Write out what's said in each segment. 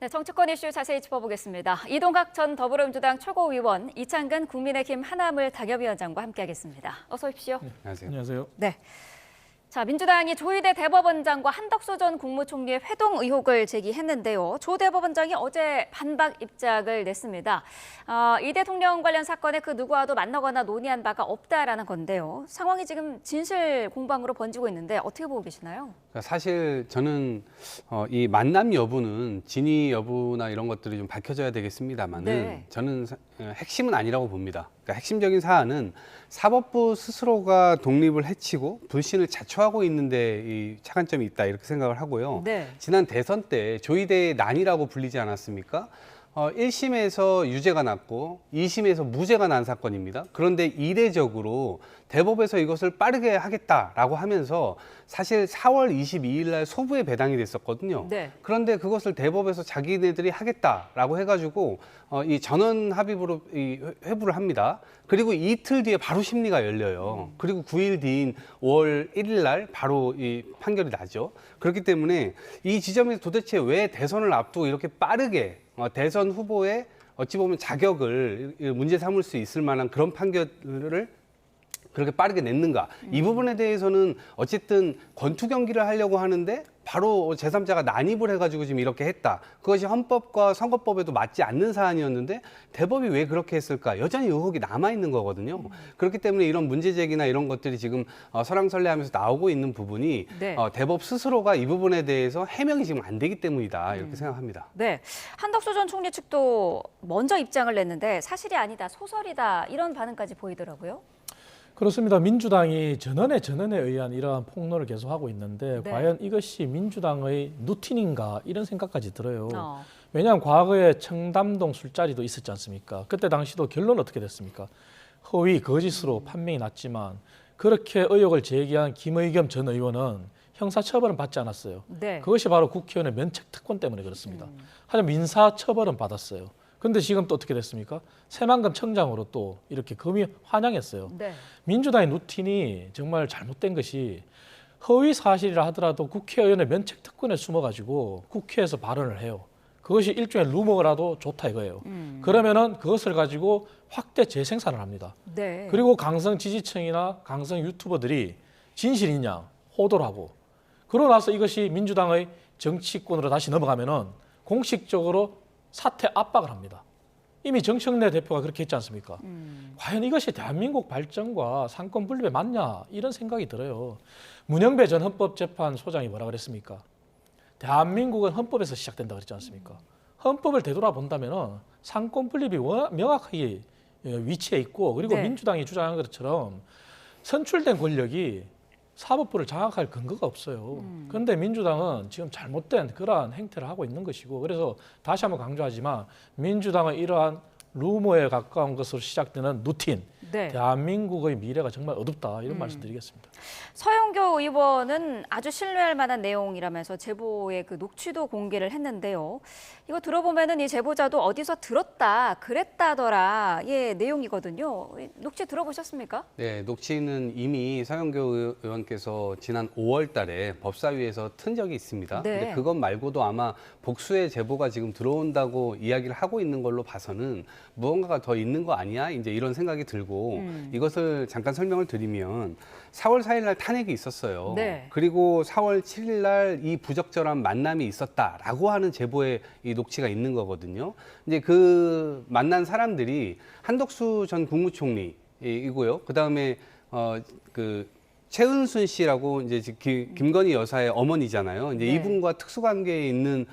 네, 정치권 이슈 자세히 짚어보겠습니다. 이동학 전 더불어민주당 최고위원, 이창근 국민의힘 하나물 당협위원장과 함께하겠습니다. 어서 오십시오. 네, 안녕하세요. 안녕하세요. 네. 자, 민주당이 조희대 대법원장과 한덕수 전 국무총리의 회동 의혹을 제기했는데요. 조 대법원장이 어제 반박 입장을 냈습니다. 이 대통령 관련 사건에 그 누구와도 만나거나 논의한 바가 없다라는 건데요. 상황이 지금 진실 공방으로 번지고 있는데 어떻게 보고 계시나요? 사실 저는 이 만남 여부는 진위 여부나 이런 것들이 좀 밝혀져야 되겠습니다만은 네. 저는 핵심은 아니라고 봅니다. 그러니까 핵심적인 사안은 사법부 스스로가 독립을 해치고 불신을 자초하고 있는데 이 차관점이 있다 이렇게 생각을 하고요. 네. 지난 대선 때 조희대의 난이라고 불리지 않았습니까? 1심에서 유죄가 났고 2심에서 무죄가 난 사건입니다. 그런데 이례적으로 대법에서 이것을 빠르게 하겠다라고 하면서 사실 4월 22일 날 소부에 배당이 됐었거든요. 네. 그런데 그것을 대법에서 자기네들이 하겠다라고 해가지고 이 전원 합의부로 이 회부를 합니다. 그리고 이틀 뒤에 바로 심리가 열려요. 그리고 9일 뒤인 5월 1일 날 바로 이 판결이 나죠. 그렇기 때문에 이 지점에서 도대체 왜 대선을 앞두고 이렇게 빠르게 대선 후보의 어찌 보면 자격을 문제 삼을 수 있을 만한 그런 판결을 그렇게 빠르게 냈는가. 이 부분에 대해서는 어쨌든 권투 경기를 하려고 하는데 바로 제3자가 난입을 해가지고 지금 이렇게 했다. 그것이 헌법과 선거법에도 맞지 않는 사안이었는데 대법이 왜 그렇게 했을까? 여전히 의혹이 남아있는 거거든요. 그렇기 때문에 이런 문제 제기나 이런 것들이 지금 설왕설래하면서 나오고 있는 부분이 네. 대법 스스로가 이 부분에 대해서 해명이 지금 안 되기 때문이다. 이렇게 생각합니다. 네. 한덕수 전 총리 측도 먼저 입장을 냈는데 사실이 아니다, 소설이다 이런 반응까지 보이더라고요. 그렇습니다. 민주당이 전원에 의한 이러한 폭로를 계속하고 있는데 네. 과연 이것이 민주당의 누틴인가 이런 생각까지 들어요. 어. 왜냐하면 과거에 청담동 술자리도 있었지 않습니까? 그때 당시도 결론 어떻게 됐습니까? 허위, 거짓으로 판명이 났지만 그렇게 의혹을 제기한 김의겸 전 의원은 형사처벌은 받지 않았어요. 네. 그것이 바로 국회의원의 면책특권 때문에 그렇습니다. 하지만 민사처벌은 받았어요. 그런데 지금 또 어떻게 됐습니까? 새만금 청장으로 또 이렇게 검이 환영했어요. 네. 민주당의 루틴이 정말 잘못된 것이 허위 사실이라 하더라도 국회의원의 면책특권에 숨어가지고 국회에서 발언을 해요. 그것이 일종의 루머라도 좋다 이거예요. 그러면은 그것을 가지고 확대 재생산을 합니다. 네. 그리고 강성 지지층이나 강성 유튜버들이 진실이냐 호도를 하고 그러고 나서 이것이 민주당의 정치권으로 다시 넘어가면은 공식적으로 사퇴 압박을 합니다. 이미 정청래 대표가 그렇게 했지 않습니까? 과연 이것이 대한민국 발전과 상권 분립에 맞냐 이런 생각이 들어요. 문영배 전 헌법재판소장이 뭐라 그랬습니까? 대한민국은 헌법에서 시작된다 그랬지 않습니까? 헌법을 되돌아본다면 상권 분립이 명확하게 위치해 있고 그리고 네. 민주당이 주장한 것처럼 선출된 권력이 사법부를 장악할 근거가 없어요. 그런데 민주당은 지금 잘못된 그러한 행태를 하고 있는 것이고 그래서 다시 한번 강조하지만 민주당은 이러한 루머에 가까운 것으로 시작되는 누틴, 네. 대한민국의 미래가 정말 어둡다 이런 말씀드리겠습니다. 서영교 의원은 아주 신뢰할 만한 내용이라면서 제보의 그 녹취도 공개를 했는데요. 이거 들어보면은 이 제보자도 어디서 들었다, 그랬다더라 예 내용이거든요. 녹취 들어보셨습니까? 네, 녹취는 이미 서영교 의원께서 지난 5월 달에 법사위에서 튼 적이 있습니다. 네. 근데 그것 말고도 아마 복수의 제보가 지금 들어온다고 이야기를 하고 있는 걸로 봐서는 무언가가 더 있는 거 아니야? 이제 이런 생각이 들고 이것을 잠깐 설명을 드리면 4월 4일 날 탄핵이 있었어요. 네. 그리고 4월 7일 날 이 부적절한 만남이 있었다라고 하는 제보의 이 녹취가 있는 거거든요. 이제 그 만난 사람들이 한덕수 전 국무총리이고요. 그다음에 그 최은순 씨라고 이제 김건희 여사의 어머니잖아요. 이제 네. 이분과 특수관계에 있는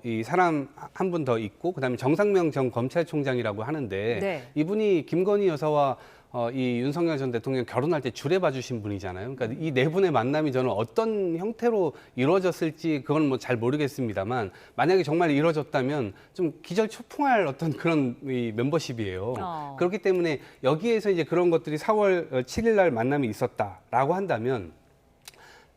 이 사람 한 분 더 있고, 그다음에 정상명 전 검찰총장이라고 하는데 네. 이분이 김건희 여사와 이 윤석열 전 대통령 결혼할 때 주례 봐주신 분이잖아요. 그러니까 이 네 분의 만남이 저는 어떤 형태로 이루어졌을지 그건 뭐 잘 모르겠습니다만 만약에 정말 이루어졌다면 좀 기절초풍할 어떤 그런 이 멤버십이에요. 그렇기 때문에 여기에서 이제 그런 것들이 4월 7일 날 만남이 있었다라고 한다면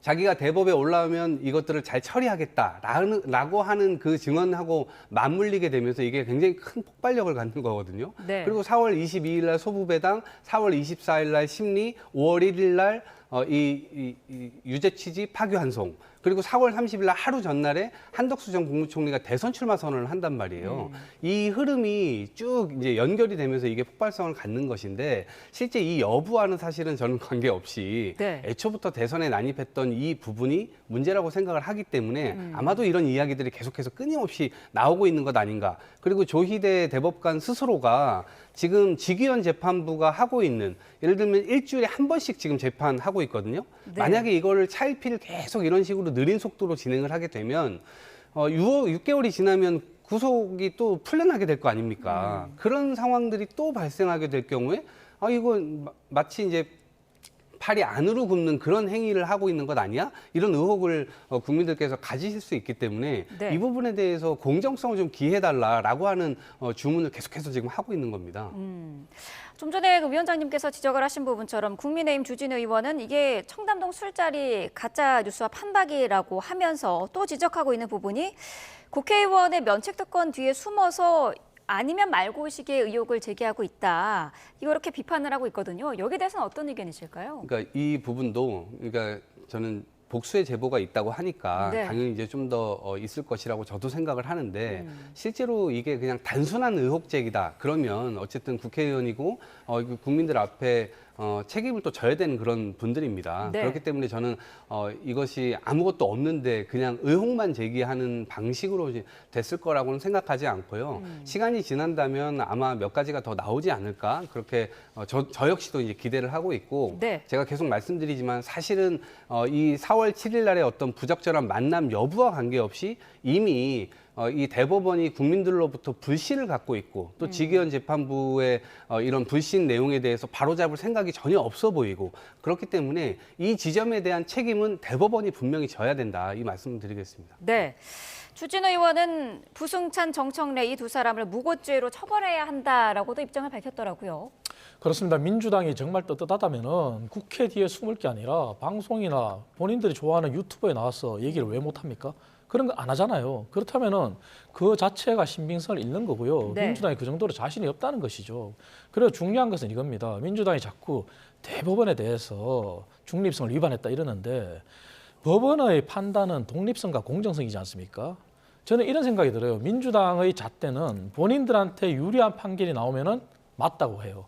자기가 대법에 올라오면 이것들을 잘 처리하겠다라고 하는 그 증언하고 맞물리게 되면서 이게 굉장히 큰 폭발력을 갖는 거거든요. 네. 그리고 4월 22일 날 소부배당, 4월 24일 날 심리, 5월 1일 날 이 유죄 취지 파기환송 그리고 4월 30일 날 하루 전날에 한덕수 전 국무총리가 대선 출마 선언을 한단 말이에요. 이 흐름이 쭉 이제 연결이 되면서 이게 폭발성을 갖는 것인데 실제 이 여부와는 사실은 저는 관계없이 네. 애초부터 대선에 난입했던 이 부분이 문제라고 생각을 하기 때문에 아마도 이런 이야기들이 계속해서 끊임없이 나오고 있는 것 아닌가. 그리고 조희대 대법관 스스로가 지금 직위원 재판부가 하고 있는 예를 들면 일주일에 한 번씩 지금 재판하고 있거든요. 네. 만약에 이거를 차일피일 계속 이런 식으로 느린 속도로 진행을 하게 되면 6개월이 지나면 구속이 또 풀려나게 될 거 아닙니까? 그런 상황들이 또 발생하게 될 경우에 이거 마치 이제 팔이 안으로 굽는 그런 행위를 하고 있는 것 아니야? 이런 의혹을 국민들께서 가지실 수 있기 때문에 네. 이 부분에 대해서 공정성을 좀 기해달라라고 하는 주문을 계속해서 지금 하고 있는 겁니다. 좀 전에 그 위원장님께서 지적을 하신 부분처럼 국민의힘 주진 의원은 이게 청담동 술자리 가짜 뉴스와 판박이라고 하면서 또 지적하고 있는 부분이 국회의원의 면책특권 뒤에 숨어서 아니면 말고식의 의혹을 제기하고 있다. 이렇게 비판을 하고 있거든요. 여기에 대해서는 어떤 의견이실까요? 그러니까 이 부분도 그러니까 저는 복수의 제보가 있다고 하니까 네. 당연히 이제 좀 더 있을 것이라고 저도 생각을 하는데 실제로 이게 그냥 단순한 의혹 제기다. 그러면 어쨌든 국회의원이고 국민들 앞에 책임을 또 져야 되는 그런 분들입니다. 네. 그렇기 때문에 저는 이것이 아무것도 없는데 그냥 의혹만 제기하는 방식으로 됐을 거라고는 생각하지 않고요. 시간이 지난다면 아마 몇 가지가 더 나오지 않을까 그렇게 저 역시도 이제 기대를 하고 있고 네. 제가 계속 말씀드리지만 사실은 이 4월 7일 날의 어떤 부적절한 만남 여부와 관계없이 이미 이 대법원이 국민들로부터 불신을 갖고 있고 또 직위원 재판부의 이런 불신 내용에 대해서 바로잡을 생각이 전혀 없어 보이고 그렇기 때문에 이 지점에 대한 책임은 대법원이 분명히 져야 된다 이 말씀을 드리겠습니다. 네. 추진 의원은 부승찬, 정청래 이 두 사람을 무고죄로 처벌해야 한다라고도 입장을 밝혔더라고요. 그렇습니다. 민주당이 정말 떳떳하다면은 국회 뒤에 숨을 게 아니라 방송이나 본인들이 좋아하는 유튜브에 나와서 얘기를 왜 못합니까? 그런 거 안 하잖아요. 그렇다면은 그 자체가 신빙성을 잃는 거고요. 네. 민주당이 그 정도로 자신이 없다는 것이죠. 그리고 중요한 것은 이겁니다. 민주당이 자꾸 대법원에 대해서 중립성을 위반했다 이러는데 법원의 판단은 독립성과 공정성이지 않습니까? 저는 이런 생각이 들어요. 민주당의 잣대는 본인들한테 유리한 판결이 나오면은 맞다고 해요.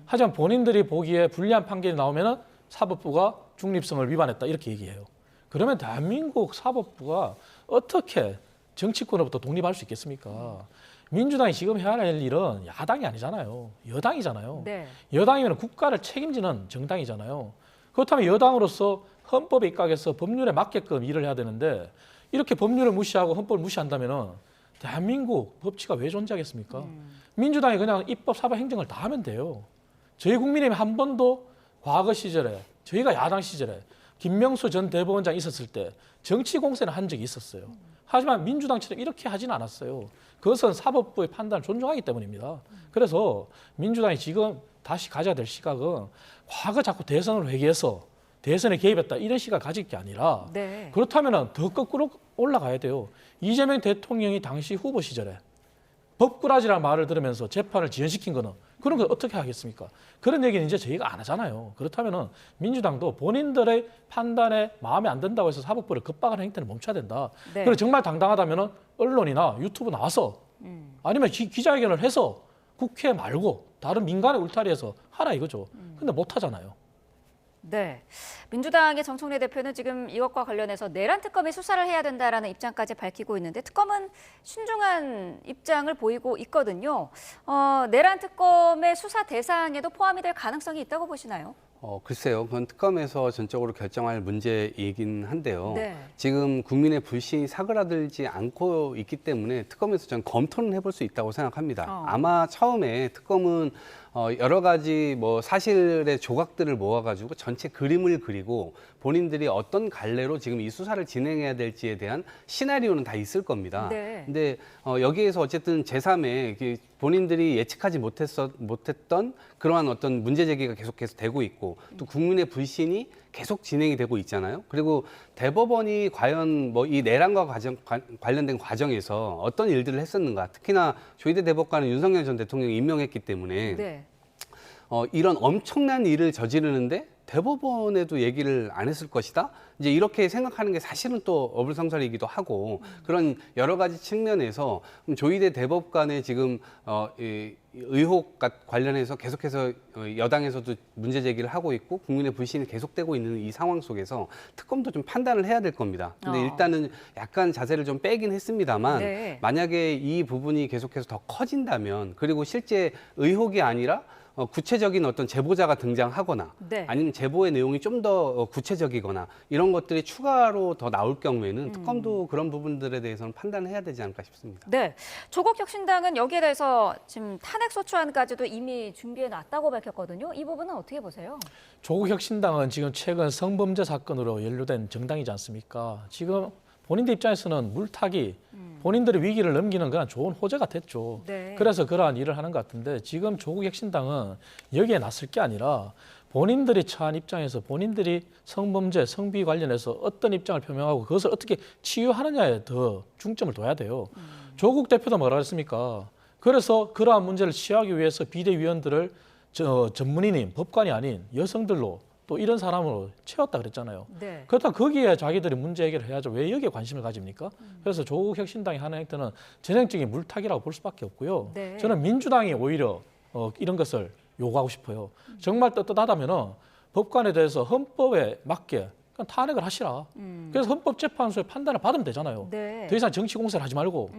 하지만 본인들이 보기에 불리한 판결이 나오면은 사법부가 중립성을 위반했다 이렇게 얘기해요. 그러면 대한민국 사법부가 어떻게 정치권으로부터 독립할 수 있겠습니까? 민주당이 지금 해야 할 일은 야당이 아니잖아요. 여당이잖아요. 네. 여당이면 국가를 책임지는 정당이잖아요. 그렇다면 여당으로서 헌법에 입각해서 법률에 맞게끔 일을 해야 되는데 이렇게 법률을 무시하고 헌법을 무시한다면 대한민국 법치가 왜 존재하겠습니까? 민주당이 그냥 입법, 사법, 행정을 다 하면 돼요. 저희 국민의힘이 한 번도 과거 시절에 저희가 야당 시절에 김명수 전 대법원장 있었을 때 정치 공세는 한 적이 있었어요. 하지만 민주당처럼 이렇게 하지는 않았어요. 그것은 사법부의 판단을 존중하기 때문입니다. 그래서 민주당이 지금 다시 가져야 될 시각은 과거 자꾸 대선을 회귀해서 대선에 개입했다 이런 시각 가질 게 아니라 네. 그렇다면 더 거꾸로 올라가야 돼요. 이재명 대통령이 당시 후보 시절에 법꾸라지라는 말을 들으면서 재판을 지연시킨 거는 그런 걸 어떻게 하겠습니까? 그런 얘기는 이제 저희가 안 하잖아요. 그렇다면 민주당도 본인들의 판단에 마음에 안 든다고 해서 사법부를 급박하는 행태를 멈춰야 된다. 네. 그리고 정말 당당하다면 언론이나 유튜브 나와서 아니면 기자회견을 해서 국회 말고 다른 민간의 울타리에서 하라 이거죠. 근데 못 하잖아요. 네. 민주당의 정청래 대표는 지금 이것과 관련해서 내란 특검이 수사를 해야 된다라는 입장까지 밝히고 있는데 특검은 신중한 입장을 보이고 있거든요. 내란 특검의 수사 대상에도 포함이 될 가능성이 있다고 보시나요? 글쎄요. 그건 특검에서 전적으로 결정할 문제이긴 한데요. 네. 지금 국민의 불신이 사그라들지 않고 있기 때문에 특검에서 저는 검토는 해볼 수 있다고 생각합니다. 아마 처음에 특검은 여러 가지 사실의 조각들을 모아가지고 전체 그림을 그리고 본인들이 어떤 갈래로 지금 이 수사를 진행해야 될지에 대한 시나리오는 다 있을 겁니다. 네. 근데 여기에서 어쨌든 제3의 본인들이 예측하지 못했던 그러한 어떤 문제 제기가 계속해서 되고 있고 또 국민의 불신이 계속 진행이 되고 있잖아요. 그리고 대법원이 과연 이 내란과 관련된 과정에서 어떤 일들을 했었는가. 특히나 조희대 대법관은 윤석열 전 대통령이 임명했기 때문에 네. 이런 엄청난 일을 저지르는데 대법원에도 얘기를 안 했을 것이다. 이제 이렇게 생각하는 게 사실은 또 어불성설이기도 하고 그런 여러 가지 측면에서 조희대 대법관의 지금 이 의혹 관련해서 계속해서 여당에서도 문제 제기를 하고 있고 국민의 불신이 계속되고 있는 이 상황 속에서 특검도 좀 판단을 해야 될 겁니다. 근데 일단은 약간 자세를 좀 빼긴 했습니다만 네. 만약에 이 부분이 계속해서 더 커진다면 그리고 실제 의혹이 아니라 구체적인 어떤 제보자가 등장하거나 네. 아니면 제보의 내용이 좀 더 구체적이거나 이런 것들이 추가로 더 나올 경우에는 특검도 그런 부분들에 대해서는 판단을 해야 되지 않을까 싶습니다. 네, 조국 혁신당은 여기에 대해서 지금 탄핵 소추안까지도 이미 준비해 놨다고 밝혔거든요. 이 부분은 어떻게 보세요? 조국 혁신당은 지금 최근 성범죄 사건으로 연루된 정당이지 않습니까? 지금 본인들 입장에서는 물타기, 본인들의 위기를 넘기는 그런 좋은 호재가 됐죠. 네. 그래서 그러한 일을 하는 것 같은데 지금 조국 혁신당은 여기에 나설 게 아니라 본인들이 처한 입장에서 본인들이 성범죄, 성비 관련해서 어떤 입장을 표명하고 그것을 어떻게 치유하느냐에 더 중점을 둬야 돼요. 조국 대표도 뭐라 했습니까? 그래서 그러한 문제를 치유하기 위해서 비대위원들을 전문인인 법관이 아닌 여성들로 또 이런 사람으로 채웠다 그랬잖아요. 네. 그렇다면 거기에 자기들이 문제 해결을 해야죠. 왜 여기에 관심을 가집니까? 그래서 조국 혁신당이 하는 행태는 전형적인 물타기라고 볼 수밖에 없고요. 네. 저는 민주당이 오히려 이런 것을 요구하고 싶어요. 정말 떳떳하다면은 법관에 대해서 헌법에 맞게 그냥 탄핵을 하시라. 그래서 헌법재판소의 판단을 받으면 되잖아요. 네. 더 이상 정치 공세를 하지 말고.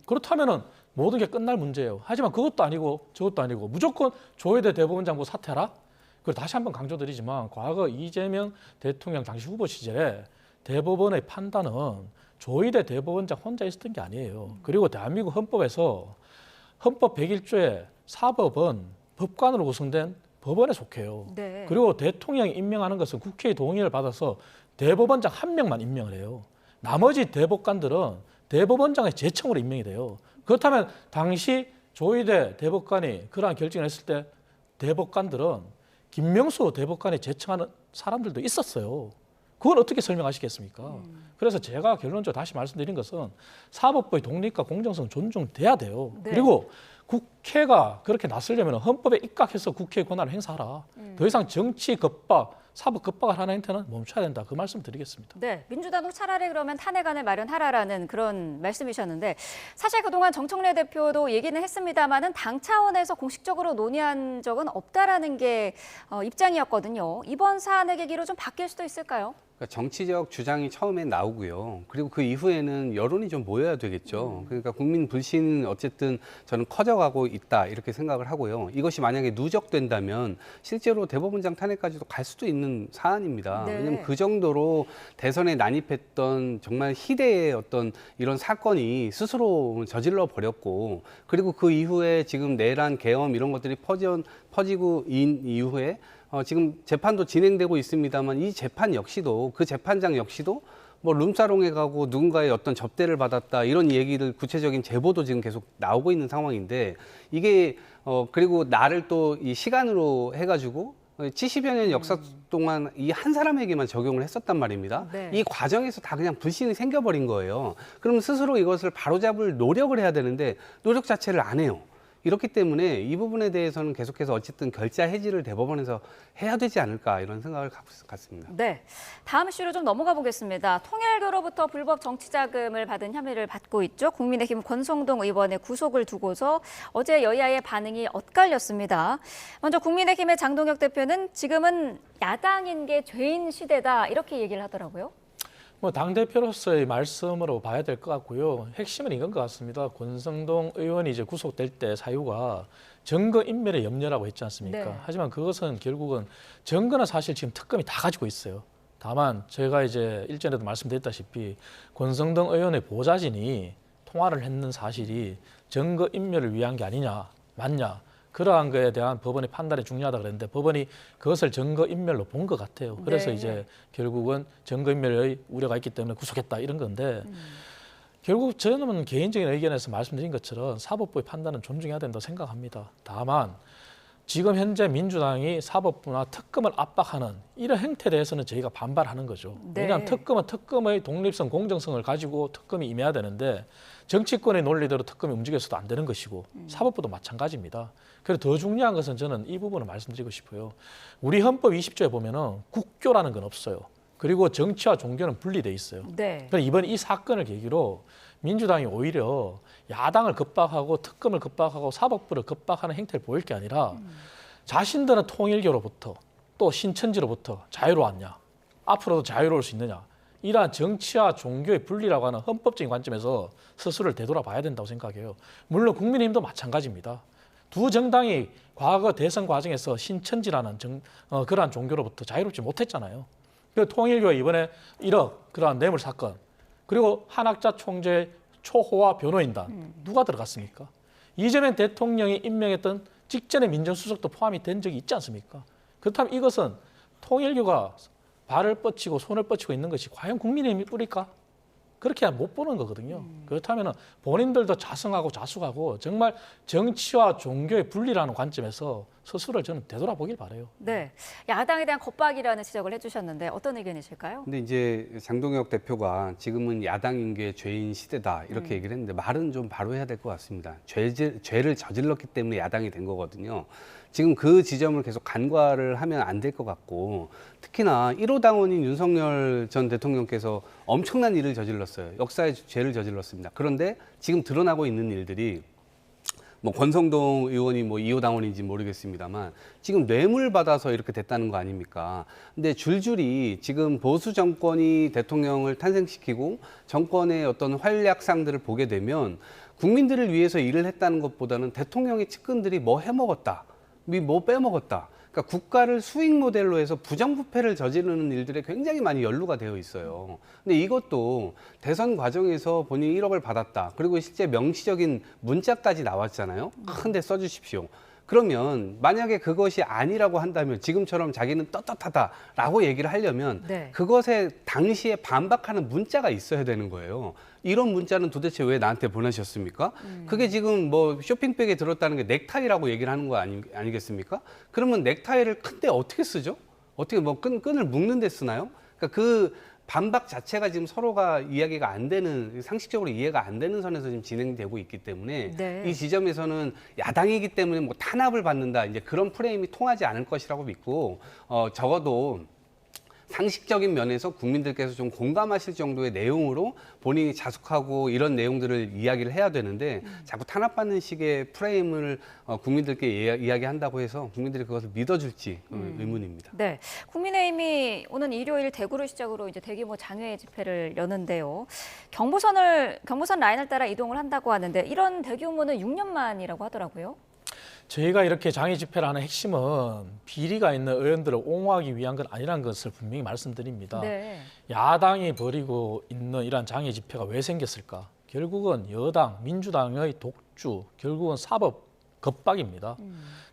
그렇다면은 모든 게 끝날 문제예요. 하지만 그것도 아니고 저것도 아니고 무조건 조희대 대법원장부 사퇴하라. 그리고 다시 한번 강조드리지만 과거 이재명 대통령 당시 후보 시절에 대법원의 판단은 조희대 대법원장 혼자 있었던 게 아니에요. 그리고 대한민국 헌법에서 헌법 101조에 사법은 법관으로 구성된 법원에 속해요. 네. 그리고 대통령이 임명하는 것은 국회의 동의를 받아서 대법원장 한 명만 임명을 해요. 나머지 대법관들은 대법원장의 제청으로 임명이 돼요. 그렇다면 당시 조희대 대법관이 그러한 결정을 했을 때 대법관들은 김명수 대법관이 제청하는 사람들도 있었어요. 그걸 어떻게 설명하시겠습니까? 그래서 제가 결론적으로 다시 말씀드린 것은 사법부의 독립과 공정성 존중돼야 돼요. 네. 그리고 국회가 그렇게 나서려면 헌법에 입각해서 국회의 권한을 행사하라. 더 이상 정치 겁박, 사법 겁박을 하는 행태는 멈춰야 된다. 그 말씀 드리겠습니다. 네, 민주당도 차라리 그러면 탄핵안을 마련하라라는 그런 말씀이셨는데 사실 그동안 정청래 대표도 얘기는 했습니다마는 당 차원에서 공식적으로 논의한 적은 없다라는 게 입장이었거든요. 이번 사안의 계기로 좀 바뀔 수도 있을까요? 그러니까 정치적 주장이 처음에 나오고요. 그리고 그 이후에는 여론이 좀 모여야 되겠죠. 그러니까 국민 불신은 어쨌든 저는 커져가고 있다 이렇게 생각을 하고요. 이것이 만약에 누적된다면 실제로 대법원장 탄핵까지도 갈 수도 있는 사안입니다. 네. 왜냐하면 그 정도로 대선에 난입했던 정말 희대의 어떤 이런 사건이 스스로 저질러 버렸고 그리고 그 이후에 지금 내란, 계엄 이런 것들이 퍼지고 이후에 지금 재판도 진행되고 있습니다만 이 재판 역시도 그 재판장 역시도 뭐 룸사롱에 가고 누군가의 어떤 접대를 받았다 이런 얘기를 구체적인 제보도 지금 계속 나오고 있는 상황인데 이게 그리고 나를 또 이 시간으로 해가지고 70여 년 역사 동안 이 한 사람에게만 적용을 했었단 말입니다. 네. 이 과정에서 다 그냥 불신이 생겨버린 거예요. 그럼 스스로 이것을 바로잡을 노력을 해야 되는데 노력 자체를 안 해요. 이렇기 때문에 이 부분에 대해서는 계속해서 어쨌든 결자 해지를 대법원에서 해야 되지 않을까 이런 생각을 갖고 있습니다. 네, 다음 이슈로 좀 넘어가 보겠습니다. 통일교로부터 불법 정치자금을 받은 혐의를 받고 있죠. 국민의힘 권성동 의원의 구속을 두고서 어제 여야의 반응이 엇갈렸습니다. 먼저 국민의힘의 장동혁 대표는 지금은 야당인 게 죄인 시대다 이렇게 얘기를 하더라고요. 뭐 당대표로서의 말씀으로 봐야 될 것 같고요. 핵심은 이건 것 같습니다. 권성동 의원이 이제 구속될 때 사유가 증거인멸의 염려라고 했지 않습니까? 네. 하지만 그것은 결국은 증거는 사실 지금 특검이 다 가지고 있어요. 다만 제가 이제 일전에도 말씀드렸다시피 권성동 의원의 보좌진이 통화를 했는 사실이 증거인멸을 위한 게 아니냐, 맞냐. 그러한 거에 대한 법원의 판단이 중요하다 그랬는데 법원이 그것을 증거인멸로 본 것 같아요. 그래서 네. 이제 결국은 증거인멸의 우려가 있기 때문에 구속했다 이런 건데 결국 저는 개인적인 의견에서 말씀드린 것처럼 사법부의 판단은 존중해야 된다고 생각합니다. 다만 지금 현재 민주당이 사법부나 특검을 압박하는 이런 행태에 대해서는 저희가 반발하는 거죠. 네. 왜냐하면 특검은 특검의 독립성, 공정성을 가지고 특검이 임해야 되는데 정치권의 논리대로 특검이 움직여서도 안 되는 것이고 사법부도 마찬가지입니다. 그래서 더 중요한 것은 저는 이 부분을 말씀드리고 싶어요. 우리 헌법 20조에 보면은 국교라는 건 없어요. 그리고 정치와 종교는 분리돼 있어요. 네. 그래서 이번 이 사건을 계기로 민주당이 오히려 야당을 겁박하고 특검을 겁박하고 사법부를 겁박하는 행태를 보일 게 아니라 자신들은 통일교로부터 또 신천지로부터 자유로웠냐, 앞으로도 자유로울 수 있느냐, 이러한 정치와 종교의 분리라고 하는 헌법적인 관점에서 스스로를 되돌아봐야 된다고 생각해요. 물론 국민의힘도 마찬가지입니다. 두 정당이 과거 대선 과정에서 신천지라는 그러한 종교로부터 자유롭지 못했잖아요. 그 통일교에 이번에 1억 그러한 뇌물 사건, 그리고 한학자 총재 초호화 변호인단 누가 들어갔습니까? 이재명 대통령이 임명했던 직전의 민정수석도 포함이 된 적이 있지 않습니까? 그렇다면 이것은 통일교가 발을 뻗치고 손을 뻗치고 있는 것이 과연 국민의힘이 뿌릴까? 그렇게 못 보는 거거든요. 그렇다면 본인들도 자성하고 자숙하고 정말 정치와 종교의 분리라는 관점에서 스스로를 저는 되돌아보길 바라요. 네. 야당에 대한 겁박이라는 지적을 해주셨는데 어떤 의견이실까요? 근데 이제 장동혁 대표가 지금은 야당인 게 죄인 시대다 이렇게 얘기를 했는데 말은 좀 바로 해야 될 것 같습니다. 죄를 저질렀기 때문에 야당이 된 거거든요. 지금 그 지점을 계속 간과를 하면 안 될 것 같고, 특히나 1호 당원인 윤석열 전 대통령께서 엄청난 일을 저질렀어요. 역사의 죄를 저질렀습니다. 그런데 지금 드러나고 있는 일들이 뭐 권성동 의원이 뭐 2호 당원인지 모르겠습니다만 지금 뇌물 받아서 이렇게 됐다는 거 아닙니까? 근데 줄줄이 지금 보수 정권이 대통령을 탄생시키고 정권의 어떤 활약상들을 보게 되면 국민들을 위해서 일을 했다는 것보다는 대통령의 측근들이 뭐 해먹었다, 뭐 빼먹었다. 그러니까 국가를 수익 모델로 해서 부정부패를 저지르는 일들에 굉장히 많이 연루가 되어 있어요. 근데 이것도 대선 과정에서 본인이 1억을 받았다. 그리고 실제 명시적인 문자까지 나왔잖아요. 큰 데 써주십시오. 그러면 만약에 그것이 아니라고 한다면 지금처럼 자기는 떳떳하다라고 얘기를 하려면 네. 그것에 당시에 반박하는 문자가 있어야 되는 거예요. 이런 문자는 도대체 왜 나한테 보내셨습니까? 그게 지금 뭐 쇼핑백에 들었다는 게 넥타이라고 얘기를 하는 거 아니겠습니까? 그러면 넥타이를 큰데 어떻게 쓰죠? 어떻게 뭐 끈을 묶는 데 쓰나요? 그러니까 그 반박 자체가 지금 서로가 이야기가 안 되는, 상식적으로 이해가 안 되는 선에서 지금 진행되고 있기 때문에 네. 이 지점에서는 야당이기 때문에 뭐 탄압을 받는다, 이제 그런 프레임이 통하지 않을 것이라고 믿고, 적어도 상식적인 면에서 국민들께서 좀 공감하실 정도의 내용으로 본인이 자숙하고 이런 내용들을 이야기를 해야 되는데 자꾸 탄압받는 식의 프레임을 국민들께 이야기한다고 해서 국민들이 그것을 믿어줄지 의문입니다. 네. 국민의힘이 오는 일요일 대구를 시작으로 이제 대규모 장외 집회를 여는데요. 경보선 라인을 따라 이동을 한다고 하는데 이런 대규모는 6년 만이라고 하더라고요. 저희가 이렇게 장애 집회를 하는 핵심은 비리가 있는 의원들을 옹호하기 위한 건 아니라는 것을 분명히 말씀드립니다. 네. 야당이 벌이고 있는 이러한 장애 집회가 왜 생겼을까? 결국은 여당, 민주당의 독주, 결국은 사법 겁박입니다.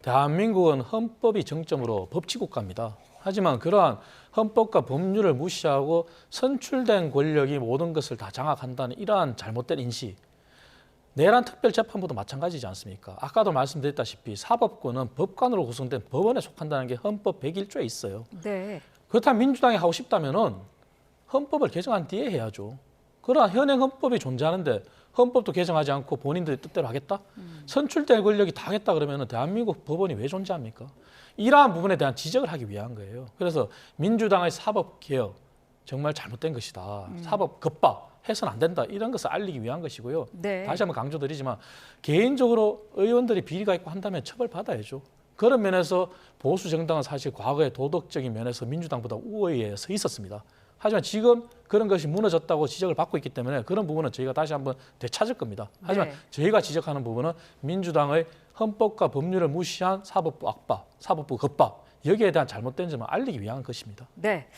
대한민국은 헌법이 정점으로 법치국가입니다. 하지만 그러한 헌법과 법률을 무시하고 선출된 권력이 모든 것을 다 장악한다는 이러한 잘못된 인식, 내란 특별재판부도 마찬가지지 않습니까? 아까도 말씀드렸다시피 사법권은 법관으로 구성된 법원에 속한다는 게 헌법 101조에 있어요. 네. 그렇다면 민주당이 하고 싶다면은 헌법을 개정한 뒤에 해야죠. 그러나 현행 헌법이 존재하는데 헌법도 개정하지 않고 본인들의 뜻대로 하겠다? 선출된 권력이 다 하겠다 그러면은 대한민국 법원이 왜 존재합니까? 이러한 부분에 대한 지적을 하기 위한 거예요. 그래서 민주당의 사법개혁 정말 잘못된 것이다. 사법 겁박 해서는 안 된다. 이런 것을 알리기 위한 것이고요. 네. 다시 한번 강조드리지만 개인적으로 의원들이 비리가 있고 한다면 처벌받아야죠. 그런 면에서 보수 정당은 사실 과거에 도덕적인 면에서 민주당보다 우위에 서 있었습니다. 하지만 지금 그런 것이 무너졌다고 지적을 받고 있기 때문에 그런 부분은 저희가 다시 한번 되찾을 겁니다. 하지만 네. 저희가 지적하는 부분은 민주당의 헌법과 법률을 무시한 사법부 악박, 사법부 겁박, 여기에 대한 잘못된 점을 알리기 위한 것입니다. 네.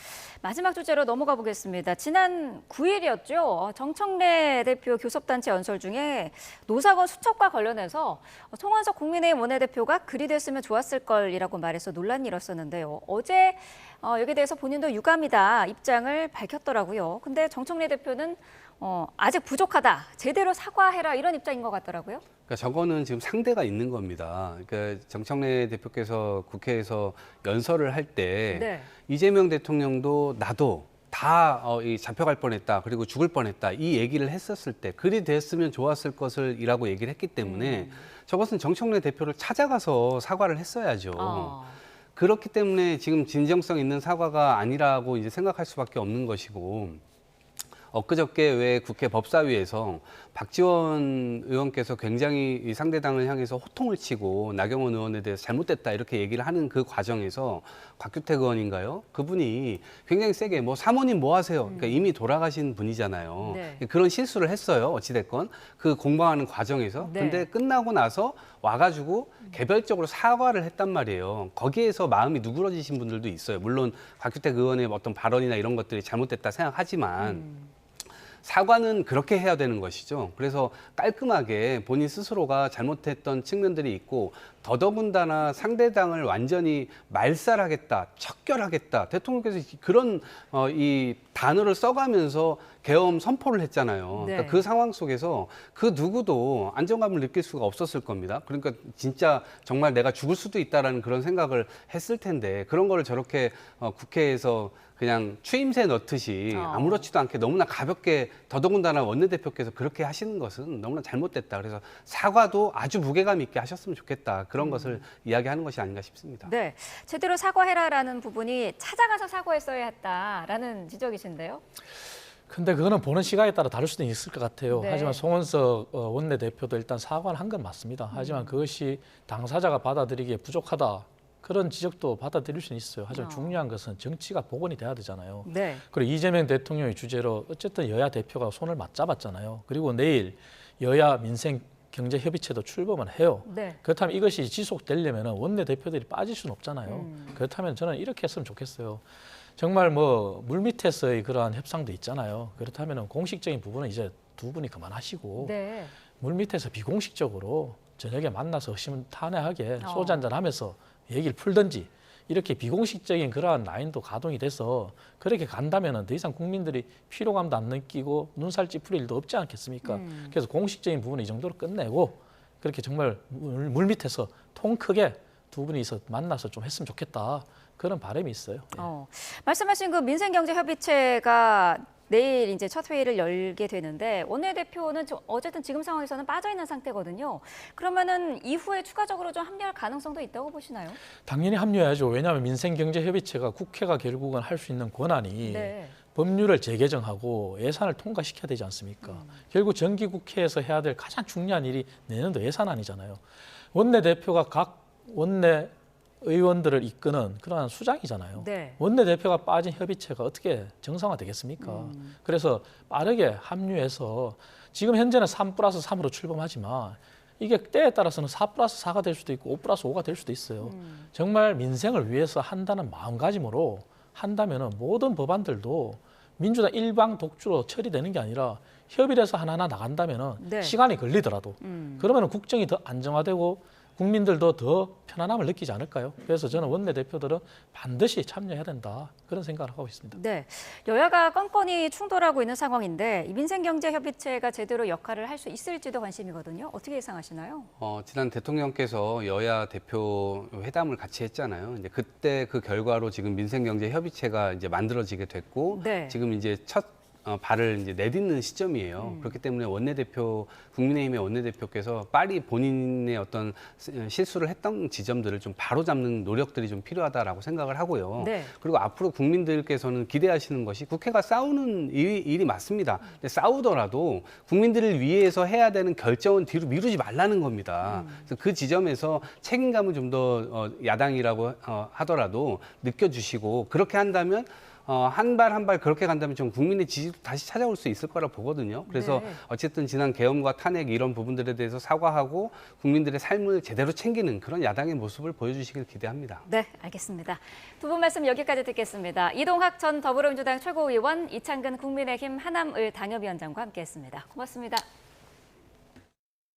마지막 주제로 넘어가 보겠습니다. 지난 9일이었죠. 정청래 대표 교섭단체 연설 중에 노사건 수첩과 관련해서 송원석 국민의힘 원내대표가 글이 됐으면 좋았을 걸이라고 말해서 논란이 일었었는데요. 어제 여기에 대해서 본인도 유감이다 입장을 밝혔더라고요. 근데 정청래 대표는 아직 부족하다, 제대로 사과해라 이런 입장인 것 같더라고요. 그러니까 저거는 지금 상대가 있는 겁니다. 그러니까 정청래 대표께서 국회에서 연설을 할 때 네. 이재명 대통령도 나도 다 잡혀갈 뻔했다. 그리고 죽을 뻔했다. 이 얘기를 했었을 때 그리 됐으면 좋았을 것을이라고 얘기를 했기 때문에 저것은 정청래 대표를 찾아가서 사과를 했어야죠. 그렇기 때문에 지금 진정성 있는 사과가 아니라고 이제 생각할 수밖에 없는 것이고 엊그저께 왜 국회 법사위에서 박지원 의원께서 굉장히 이 상대당을 향해서 호통을 치고 나경원 의원에 대해서 잘못됐다 이렇게 얘기를 하는 그 과정에서 곽규택 의원인가요? 그분이 굉장히 세게 뭐 사모님 뭐 하세요? 그러니까 이미 돌아가신 분이잖아요. 네. 그런 실수를 했어요. 어찌됐건 그 공방하는 과정에서. 네. 근데 끝나고 나서 와가지고 개별적으로 사과를 했단 말이에요. 거기에서 마음이 누그러지신 분들도 있어요. 물론 곽규택 의원의 어떤 발언이나 이런 것들이 잘못됐다 생각하지만 사과는 그렇게 해야 되는 것이죠. 그래서 깔끔하게 본인 스스로가 잘못했던 측면들이 있고 더더군다나 상대당을 완전히 말살하겠다, 척결하겠다. 대통령께서 그런 이 단어를 써가면서 계엄 선포를 했잖아요. 네. 그러니까 그 상황 속에서 그 누구도 안정감을 느낄 수가 없었을 겁니다. 그러니까 진짜 정말 내가 죽을 수도 있다라는 그런 생각을 했을 텐데 그런 거를 저렇게 국회에서 그냥 추임새 넣듯이 아무렇지도 않게 너무나 가볍게 더더군다나 원내대표께서 그렇게 하시는 것은 너무나 잘못됐다. 그래서 사과도 아주 무게감 있게 하셨으면 좋겠다. 그런 것을 이야기하는 것이 아닌가 싶습니다. 네, 제대로 사과해라라는 부분이 찾아가서 사과했어야 했다라는 지적이신데요. 근데 그거는 보는 시각에 따라 다를 수도 있을 것 같아요. 네. 하지만 송원석 원내대표도 일단 사과를 한 건 맞습니다. 하지만 그것이 당사자가 받아들이기에 부족하다. 그런 지적도 받아들일 수는 있어요. 하지만 중요한 것은 정치가 복원이 돼야 되잖아요. 네. 그리고 이재명 대통령의 주제로 어쨌든 여야 대표가 손을 맞잡았잖아요. 그리고 내일 여야 민생 경제 협의체도 출범을 해요. 네. 그렇다면 이것이 지속되려면 원내 대표들이 빠질 수는 없잖아요. 그렇다면 저는 이렇게 했으면 좋겠어요. 정말 뭐 물밑에서의 그러한 협상도 있잖아요. 그렇다면 공식적인 부분은 이제 두 분이 그만하시고 네. 물밑에서 비공식적으로 저녁에 만나서 허심탄회하게 소주 한잔 하면서 얘기를 풀든지 이렇게 비공식적인 그러한 라인도 가동이 돼서 그렇게 간다면 더 이상 국민들이 피로감도 안 느끼고 눈살 찌푸릴 일도 없지 않겠습니까? 그래서 공식적인 부분은 이 정도로 끝내고 그렇게 정말 물밑에서 통 크게 두 분이서 만나서 좀 했으면 좋겠다. 그런 바람이 있어요. 말씀하신 그 민생경제협의체가 내일 이제 첫 회의를 열게 되는데 원내대표는 어쨌든 지금 상황에서는 빠져 있는 상태거든요. 그러면은 이후에 추가적으로 좀 합류할 가능성도 있다고 보시나요? 당연히 합류해야죠. 왜냐하면 민생경제협의체가 국회가 결국은 할 수 있는 권한이 네. 법률을 재개정하고 예산을 통과시켜야 되지 않습니까? 결국 정기국회에서 해야 될 가장 중요한 일이 내년도 예산안이잖아요. 원내대표가 각 원내 의원들을 이끄는 그러한 수장이잖아요. 네. 원내대표가 빠진 협의체가 어떻게 정상화되겠습니까? 그래서 빠르게 합류해서 지금 현재는 3+3으로 출범하지만 이게 때에 따라서는 4+4가 될 수도 있고 5+5가 될 수도 있어요. 정말 민생을 위해서 한다는 마음가짐으로 한다면 모든 법안들도 민주당 일방 독주로 처리되는 게 아니라 협의를 해서 하나하나 나간다면 네. 시간이 걸리더라도 그러면 국정이 더 안정화되고 국민들도 더 편안함을 느끼지 않을까요? 그래서 저는 원내대표들은 반드시 참여해야 된다. 그런 생각을 하고 있습니다. 네, 여야가 건건히 충돌하고 있는 상황인데 이 민생경제협의체가 제대로 역할을 할 수 있을지도 관심이거든요. 어떻게 예상하시나요? 지난 대통령께서 여야 대표 회담을 같이 했잖아요. 이제 그때 그 결과로 지금 민생경제협의체가 이제 만들어지게 됐고 네. 지금 이제 첫 발을 이제 내딛는 시점이에요. 그렇기 때문에 원내대표, 국민의힘의 원내대표께서 빨리 본인의 어떤 실수를 했던 지점들을 좀 바로잡는 노력들이 좀 필요하다라고 생각을 하고요. 네. 그리고 앞으로 국민들께서는 기대하시는 것이 국회가 싸우는 일이 맞습니다. 근데 싸우더라도 국민들을 위해서 해야 되는 결정은 뒤로 미루지 말라는 겁니다. 그래서 그 지점에서 책임감을 좀 더 야당이라고 하더라도 느껴주시고 그렇게 한다면 한 발 한 발 그렇게 간다면 좀 국민의 지지도 다시 찾아올 수 있을 거라 보거든요. 그래서 네. 어쨌든 지난 계엄과 탄핵 이런 부분들에 대해서 사과하고 국민들의 삶을 제대로 챙기는 그런 야당의 모습을 보여주시길 기대합니다. 네, 알겠습니다. 두 분 말씀 여기까지 듣겠습니다. 이동학 전 더불어민주당 최고위원, 이창근 국민의힘 하남을 당협위원장과 함께했습니다. 고맙습니다.